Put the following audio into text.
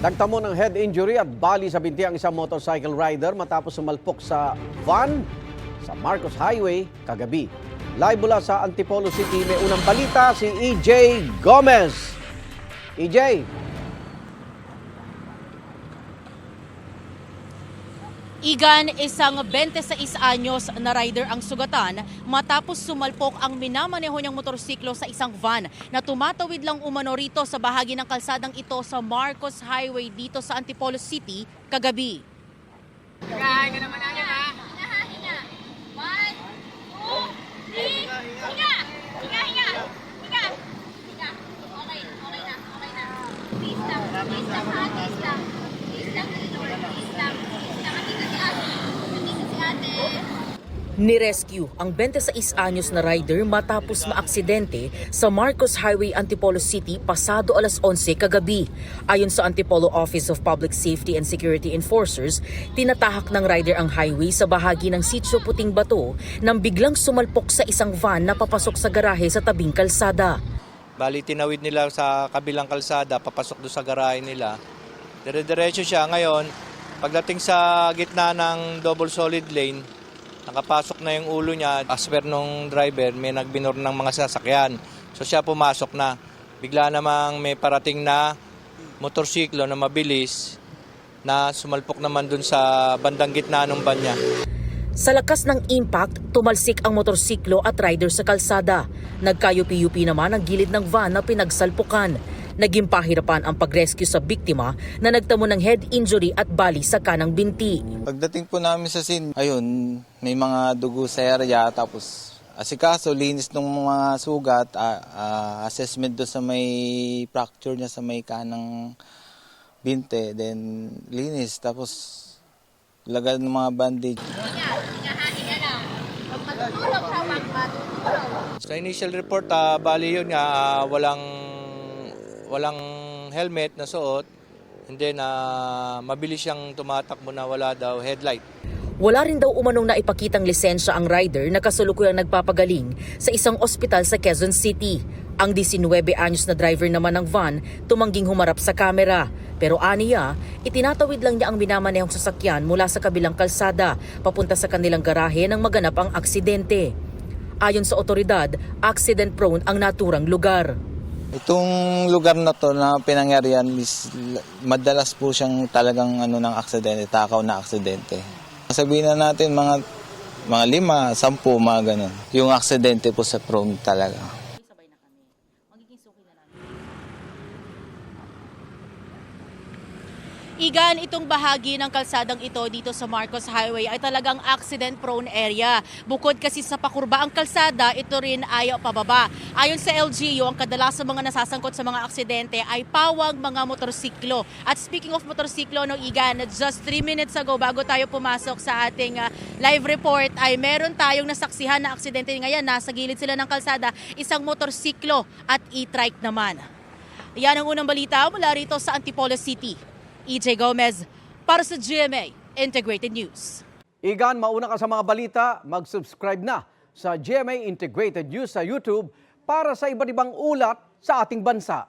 Nagtamo ng head injury at bali sa binti ang isang motorcycle rider matapos sumalpok sa van sa Marcos Highway kagabi. Live mula sa Antipolo City, may unang balita si EJ Gomez. EJ. Igan, isang 26 anyos na rider ang sugatan matapos sumalpok ang minamaneho niyang motorsiklo sa isang van na tumatawid lang umano rito sa bahagi ng kalsadang ito sa Marcos Highway dito sa Antipolo City kagabi. Hinga naman natin ha. Hinga. 1, 2, 3. Hinga. Hinga. Okay na. Please lang ha. Please lang. Please lang. Nakita si ate. Nirescue ang 26 anyos na rider matapos maaksidente sa Marcos Highway, Antipolo City pasado alas 11 kagabi. Ayon sa Antipolo Office of Public Safety and Security Enforcers, tinatahak ng rider ang highway sa bahagi ng Sitio Puting Bato nang biglang sumalpok sa isang van na papasok sa garahe sa tabing kalsada. Bali, tinawid nila sa kabilang kalsada, papasok doon sa garahe nila. Dire-diretso siya ngayon. Pagdating sa gitna ng double solid lane, nakapasok na yung ulo niya. As per nung driver, may nagbinor ng mga sasakyan. So siya pumasok na. Bigla namang may parating na motorsiklo na mabilis na sumalpok naman dun sa bandang gitna ng van niya. Sa lakas ng impact, tumalsik ang motorsiklo at rider sa kalsada. Nagkayupi-yupi naman ang gilid ng van na pinagsalpukan. Naging pahirapan ang pag-rescue sa biktima na nagtamo ng head injury at bali sa kanang binti. Pagdating po namin sa scene, ayun, may mga dugo sa area, tapos asikaso, linis ng mga sugat, assessment doon sa may fracture niya sa may kanang binte, then linis, tapos lagyan ng mga bandage. Hinga lang. Pag matutulog siya, matutulog. Sa initial report, bali yun nga, walang helmet na suot, and then mabilis siyang tumatakbo na wala daw headlight. Wala rin daw umanong naipakitang lisensya ang rider na kasalukuyang nagpapagaling sa isang ospital sa Quezon City. Ang 19 anyos na driver naman ng van tumangging humarap sa kamera. Pero aniya, itinatawid lang niya ang minamanehong sasakyan mula sa kabilang kalsada papunta sa kanilang garahe nang maganap ang aksidente. Ayon sa otoridad, accident-prone ang naturang lugar. Itong lugar na to na pinangyarihan is madalas po siyang talagang ng aksidente, takaw na aksidente. Sabihin na natin mga 5, 10, mga ganun. Yung aksidente po sa prone talaga. Igan, itong bahagi ng kalsadang ito dito sa Marcos Highway ay talagang accident-prone area. Bukod kasi sa pakurba ang kalsada, ito rin ay pababa. Ayon sa LGU, ang kadalasang mga nasasangkot sa mga aksidente ay pawang mga motorsiklo. At speaking of motorsiklo, Igan, just 3 minutes ago bago tayo pumasok sa ating live report ay meron tayong nasaksihan na aksidente ngayon. Nasa gilid sila ng kalsada, isang motorsiklo at e-trike naman. Yan ang unang balita mula rito sa Antipolo City. EJ Gomez para sa GMA Integrated News. Igan, mauna ka sa mga balita, mag-subscribe na sa GMA Integrated News sa YouTube para sa iba't ibang ulat sa ating bansa.